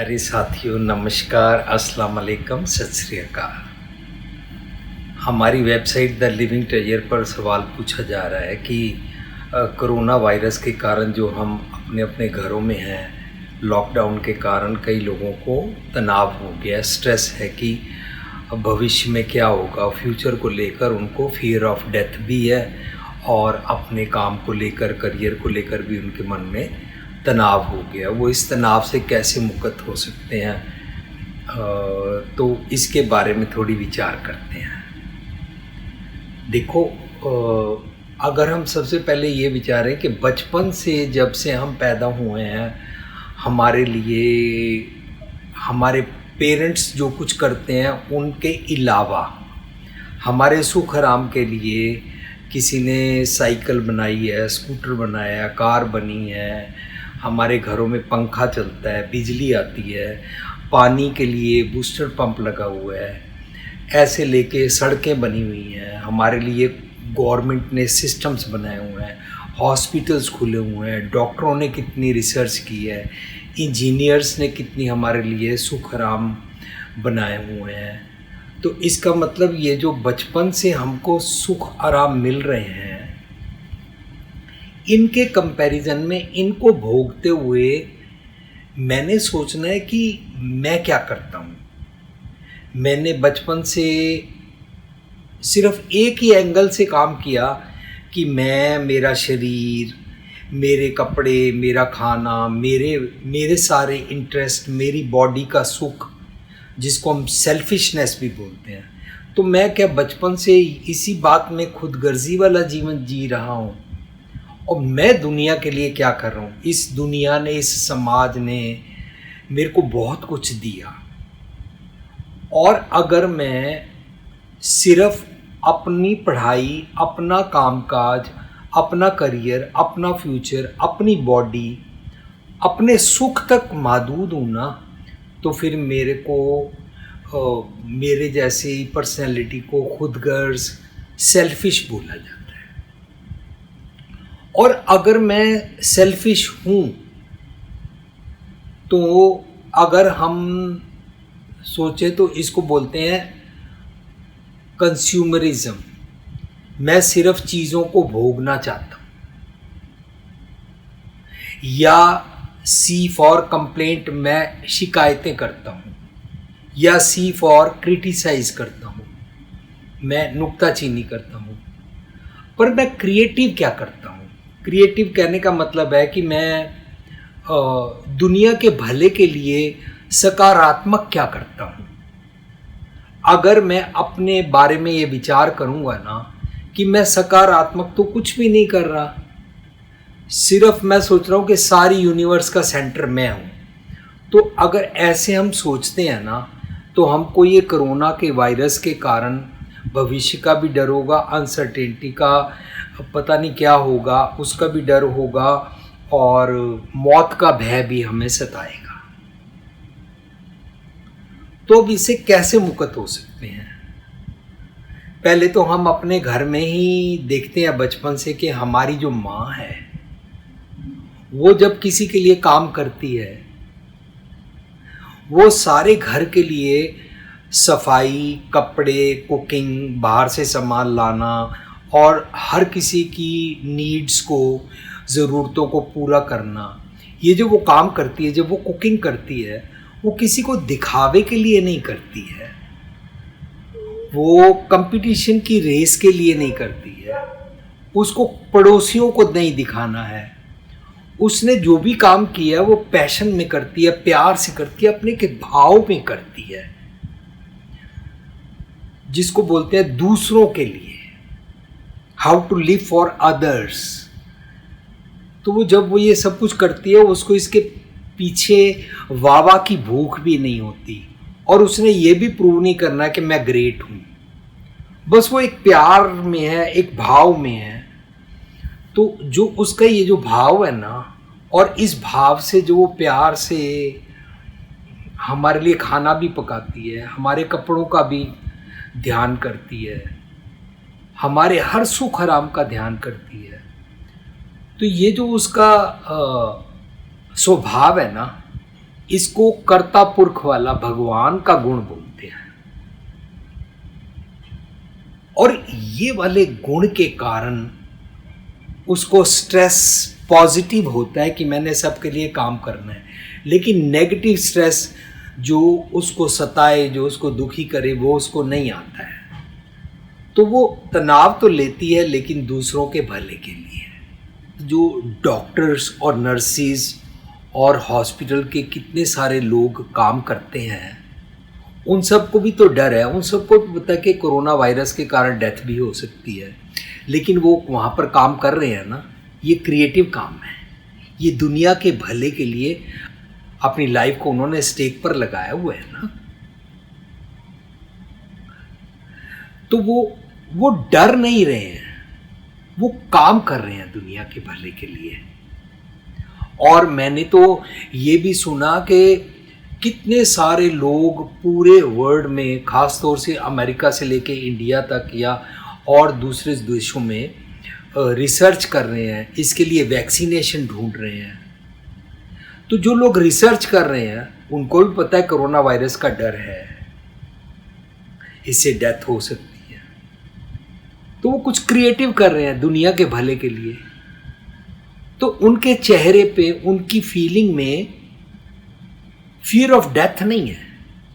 प्यारे साथियों, नमस्कार, अस्सलाम वालेकुम, सत श्री अकाल। हमारी वेबसाइट द लिविंग ट्रेजर पर सवाल पूछा जा रहा है कि कोरोना वायरस के कारण जो हम अपने अपने घरों में हैं, लॉकडाउन के कारण कई लोगों को तनाव हो गया, स्ट्रेस है कि भविष्य में क्या होगा, फ्यूचर को लेकर उनको फियर ऑफ डेथ भी है और अपने काम को लेकर, करियर को लेकर भी उनके मन में तनाव हो गया। वो इस तनाव से कैसे मुक्त हो सकते हैं, तो इसके बारे में थोड़ी विचार करते हैं। देखो, अगर हम सबसे पहले ये विचारें कि बचपन से जब से हम पैदा हुए हैं, हमारे लिए हमारे पेरेंट्स जो कुछ करते हैं उनके अलावा हमारे सुख आराम के लिए किसी ने साइकिल बनाई है, स्कूटर बनाया, कार बनी है, हमारे घरों में पंखा चलता है, बिजली आती है, पानी के लिए बूस्टर पंप लगा हुआ है, ऐसे लेके सड़कें बनी हुई हैं, हमारे लिए गवर्नमेंट ने सिस्टम्स बनाए हुए हैं, हॉस्पिटल्स खुले हुए हैं, डॉक्टरों ने कितनी रिसर्च की है, इंजीनियर्स ने कितनी हमारे लिए सुख आराम बनाए हुए हैं। तो इसका मतलब ये जो बचपन से हमको सुख आराम मिल रहे हैं, इनके कंपैरिजन में इनको भोगते हुए मैंने सोचना है कि मैं क्या करता हूँ। मैंने बचपन से सिर्फ एक ही एंगल से काम किया कि मैं, मेरा शरीर, मेरे कपड़े, मेरा खाना, मेरे सारे इंटरेस्ट, मेरी बॉडी का सुख, जिसको हम सेल्फिशनेस भी बोलते हैं। तो मैं क्या बचपन से इसी बात में खुदगर्जी वाला जीवन जी रहा हूँ और मैं दुनिया के लिए क्या कर रहा हूँ। इस दुनिया ने, इस समाज ने मेरे को बहुत कुछ दिया और अगर मैं सिर्फ अपनी पढ़ाई, अपना कामकाज, अपना करियर, अपना फ्यूचर, अपनी बॉडी, अपने सुख तक महदूद हूँ ना, तो फिर मेरे को मेरे जैसी पर्सनैलिटी को खुदगर्ज, सेल्फिश बोला जाता है। और अगर मैं सेल्फिश हूँ तो अगर हम सोचें तो इसको बोलते हैं कंज्यूमरिज्म। मैं सिर्फ चीज़ों को भोगना चाहता हूँ। या सी फॉर कंप्लेंट, मैं शिकायतें करता हूँ। या सी फॉर क्रिटिसाइज करता हूँ, मैं नुक्ताचीनी करता हूँ। पर मैं क्रिएटिव क्या करता हूँ? क्रिएटिव कहने का मतलब है कि मैं दुनिया के भले के लिए सकारात्मक क्या करता हूँ। अगर मैं अपने बारे में ये विचार करूँगा ना कि मैं सकारात्मक तो कुछ भी नहीं कर रहा, सिर्फ मैं सोच रहा हूँ कि सारी यूनिवर्स का सेंटर मैं हूँ, तो अगर ऐसे हम सोचते हैं ना, तो हमको ये कोरोना के वायरस के कारण भविष्य का भी डर होगा, अनसर्टेनिटी का पता नहीं क्या होगा, उसका भी डर होगा और मौत का भय भी हमें सताएगा। तो अब इससे कैसे मुक्त हो सकते हैं? पहले तो हम अपने घर में ही देखते हैं बचपन से कि हमारी जो माँ है वो जब किसी के लिए काम करती है, वो सारे घर के लिए सफाई, कपड़े, कुकिंग, बाहर से सामान लाना और हर किसी की नीड्स को, ज़रूरतों को पूरा करना, ये जो वो काम करती है, जब वो कुकिंग करती है, वो किसी को दिखावे के लिए नहीं करती है, वो कंपटीशन की रेस के लिए नहीं करती है, उसको पड़ोसियों को नहीं दिखाना है। उसने जो भी काम किया वो पैशन में करती है, प्यार से करती है, अपने के भाव में करती है, जिसको बोलते हैं दूसरों के लिए, how to live for others. तो वो जब वो ये सब कुछ करती है, उसको इसके पीछे वाह की भूख भी नहीं होती और उसने ये भी प्रूव नहीं करना कि मैं ग्रेट हूँ। बस वो एक प्यार में है, एक भाव में है। तो जो उसका ये जो भाव है ना, और इस भाव से जो वो प्यार से हमारे लिए खाना भी पकाती है, हमारे कपड़ों का भी ध्यान करती है, हमारे हर सुख आराम का ध्यान करती है, तो ये जो उसका स्वभाव है ना, इसको कर्ता पुरख वाला भगवान का गुण बोलते हैं। और ये वाले गुण के कारण उसको स्ट्रेस पॉजिटिव होता है कि मैंने सबके लिए काम करना है, लेकिन नेगेटिव स्ट्रेस जो उसको सताए, जो उसको दुखी करे, वो उसको नहीं आता है। तो वो तनाव तो लेती है लेकिन दूसरों के भले के लिए। जो डॉक्टर्स और नर्सिस और हॉस्पिटल के कितने सारे लोग काम करते हैं, उन सबको भी तो डर है, उन सबको पता है कि कोरोना वायरस के कारण डेथ भी हो सकती है, लेकिन वो वहाँ पर काम कर रहे हैं ना। ये क्रिएटिव काम है, ये दुनिया के भले के लिए अपनी लाइफ को उन्होंने स्टेक पर लगाया हुआ है ना। तो वो डर नहीं रहे हैं, वो काम कर रहे हैं दुनिया के भले के लिए। और मैंने तो ये भी सुना कि कितने सारे लोग पूरे वर्ल्ड में, ख़ास तौर से अमेरिका से लेके इंडिया तक या और दूसरे देशों में रिसर्च कर रहे हैं, इसके लिए वैक्सीनेशन ढूंढ रहे हैं। तो जो लोग रिसर्च कर रहे हैं उनको भी पता है कोरोना वायरस का डर है, इससे डेथ हो सकती है, तो वो कुछ क्रिएटिव कर रहे हैं दुनिया के भले के लिए। तो उनके चेहरे पे, उनकी फीलिंग में फियर ऑफ डेथ नहीं है,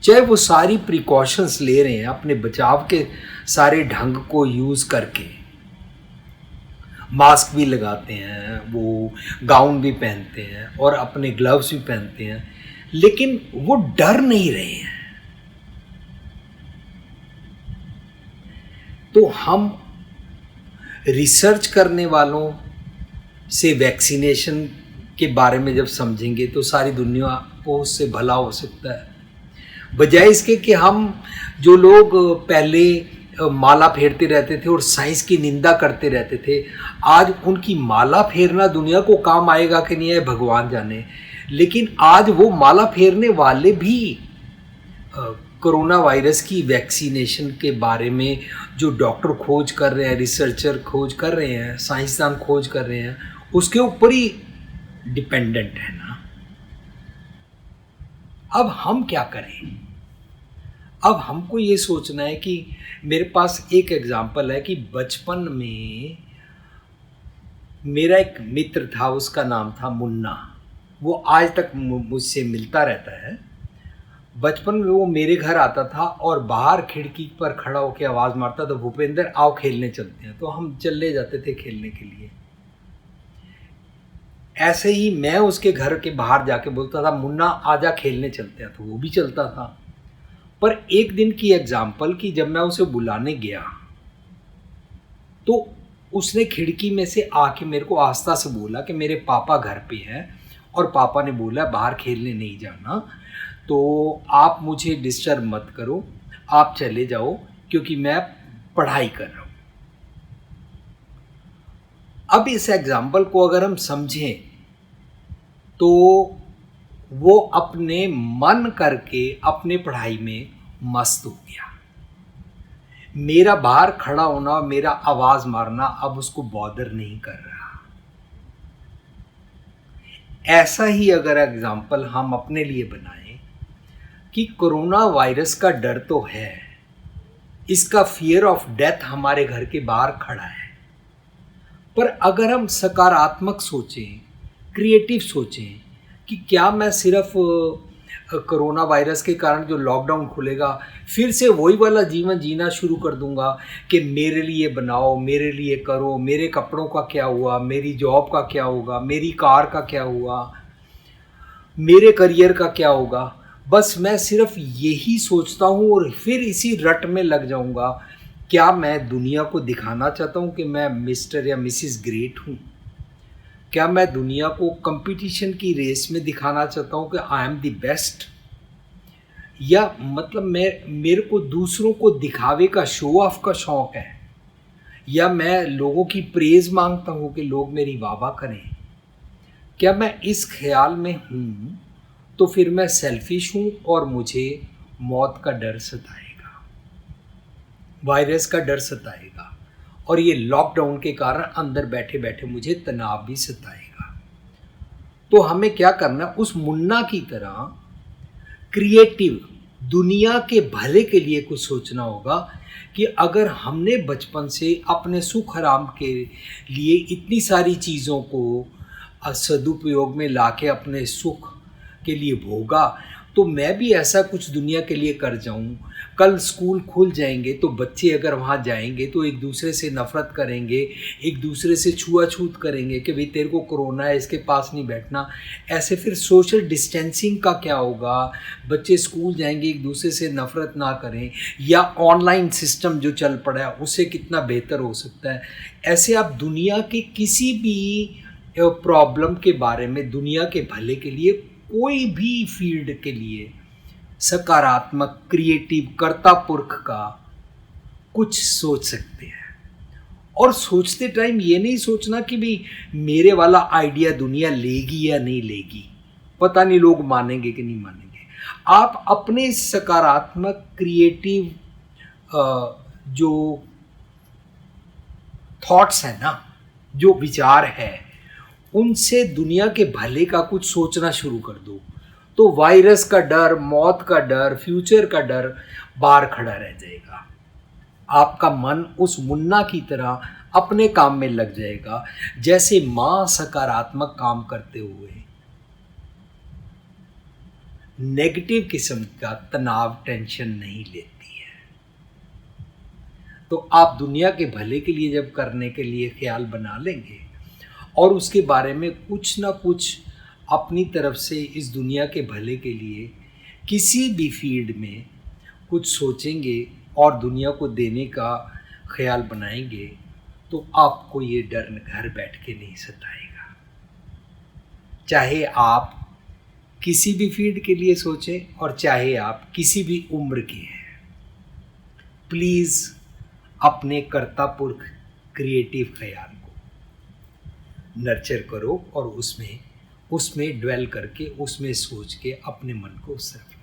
चाहे वो सारी प्रिकॉशंस ले रहे हैं अपने बचाव के सारे ढंग को यूज़ करके। मास्क भी लगाते हैं, वो गाउन भी पहनते हैं और अपने ग्लव्स भी पहनते हैं, लेकिन वो डर नहीं रहे हैं। तो हम रिसर्च करने वालों से वैक्सीनेशन के बारे में जब समझेंगे तो सारी दुनिया को उससे भला हो सकता है, बजाय इसके कि हम जो लोग पहले माला फेरते रहते थे और साइंस की निंदा करते रहते थे, आज उनकी माला फेरना दुनिया को काम आएगा कि नहीं है भगवान जाने। लेकिन आज वो माला फेरने वाले भी कोरोना वायरस की वैक्सीनेशन के बारे में जो डॉक्टर खोज कर रहे हैं, रिसर्चर खोज कर रहे हैं, साइंसदान खोज कर रहे हैं, उसके ऊपर ही डिपेंडेंट है ना। अब हम क्या करें? अब हमको ये सोचना है कि मेरे पास एक एग्जाम्पल है कि बचपन में मेरा एक मित्र था, उसका नाम था मुन्ना। वो आज तक मुझसे मिलता रहता है। बचपन में वो मेरे घर आता था और बाहर खिड़की पर खड़ा होकर आवाज़ मारता था, भूपेंद्र आओ खेलने चलते हैं। तो हम चले जाते थे खेलने के लिए। ऐसे ही मैं उसके घर के बाहर जाके बोलता था, मुन्ना आजा खेलने चलते हैं, तो वो भी चलता था। पर एक दिन की एग्जाम्पल कि जब मैं उसे बुलाने गया तो उसने खिड़की में से आके मेरे को आस्था से बोला कि मेरे पापा घर पे हैं और पापा ने बोला बाहर खेलने नहीं जाना, तो आप मुझे डिस्टर्ब मत करो, आप चले जाओ क्योंकि मैं पढ़ाई कर रहा हूँ। अब इस एग्जाम्पल को अगर हम समझें तो वो अपने मन करके अपने पढ़ाई में मस्त हो गया। मेरा बाहर खड़ा होना, मेरा आवाज़ मारना अब उसको बॉदर नहीं कर रहा। ऐसा ही अगर एग्जाम्पल हम अपने लिए बनाएं कि कोरोना वायरस का डर तो है, इसका फियर ऑफ डेथ हमारे घर के बाहर खड़ा है, पर अगर हम सकारात्मक सोचें, क्रिएटिव सोचें कि क्या मैं सिर्फ कोरोना वायरस के कारण जो लॉकडाउन खुलेगा फिर से वही वाला जीवन जीना शुरू कर दूंगा कि मेरे लिए बनाओ, मेरे लिए करो, मेरे कपड़ों का क्या हुआ, मेरी जॉब का क्या होगा, मेरी कार का क्या हुआ, मेरे करियर का क्या होगा। बस मैं सिर्फ यही सोचता हूँ और फिर इसी रट में लग जाऊँगा। क्या मैं दुनिया को दिखाना चाहता हूँ कि मैं मिस्टर या मिसिस ग्रेट हूँ? क्या मैं दुनिया को कंपटीशन की रेस में दिखाना चाहता हूँ कि आई एम द बेस्ट? या मतलब मेरे को दूसरों को दिखावे का, शो ऑफ का शौक़ है? या मैं लोगों की प्रेज़ मांगता हूँ कि लोग मेरी वाह करें? क्या मैं इस ख्याल में हूँ तो फिर मैं सेल्फिश हूँ और मुझे मौत का डर सताएगा, वायरस का डर सताएगा, और ये लॉकडाउन के कारण अंदर बैठे बैठे मुझे तनाव भी सताएगा। तो हमें क्या करना, उस मुन्ना की तरह क्रिएटिव, दुनिया के भले के लिए कुछ सोचना होगा कि अगर हमने बचपन से अपने सुख आराम के लिए इतनी सारी चीज़ों को सदुपयोग में लाके अपने सुख के लिए भोगा, तो मैं भी ऐसा कुछ दुनिया के लिए कर जाऊं। कल स्कूल खुल जाएंगे तो बच्चे अगर वहाँ जाएंगे तो एक दूसरे से नफ़रत करेंगे, एक दूसरे से छुआछूत करेंगे कि भाई तेरे को कोरोना है, इसके पास नहीं बैठना। ऐसे फिर सोशल डिस्टेंसिंग का क्या होगा? बच्चे स्कूल जाएंगे, एक दूसरे से नफ़रत ना करें, या ऑनलाइन सिस्टम जो चल पड़ा है उससे कितना बेहतर हो सकता है। ऐसे आप दुनिया के किसी भी प्रॉब्लम के बारे में, दुनिया के भले के लिए, कोई भी फील्ड के लिए सकारात्मक, क्रिएटिव, कर्ता पुरख का कुछ सोच सकते हैं। और सोचते टाइम ये नहीं सोचना कि भी मेरे वाला आइडिया दुनिया लेगी या नहीं लेगी, पता नहीं लोग मानेंगे कि नहीं मानेंगे। आप अपने सकारात्मक, क्रिएटिव जो थॉट्स हैं ना, जो विचार है, उनसे दुनिया के भले का कुछ सोचना शुरू कर दो, तो वायरस का डर, मौत का डर, फ्यूचर का डर बाहर खड़ा रह जाएगा। आपका मन उस मुन्ना की तरह अपने काम में लग जाएगा, जैसे माँ सकारात्मक काम करते हुए नेगेटिव किस्म का तनाव, टेंशन नहीं लेती है। तो आप दुनिया के भले के लिए जब करने के लिए ख्याल बना लेंगे और उसके बारे में कुछ ना कुछ अपनी तरफ से इस दुनिया के भले के लिए किसी भी फील्ड में कुछ सोचेंगे और दुनिया को देने का ख्याल बनाएंगे, तो आपको ये डर घर बैठ के नहीं सताएगा। चाहे आप किसी भी फील्ड के लिए सोचें और चाहे आप किसी भी उम्र के हैं, प्लीज़ अपने कर्ता पुरख क्रिएटिव ख्याल को नर्चर करो और उसमें ड्वेल करके, उसमें सोच के अपने मन को उस तरफ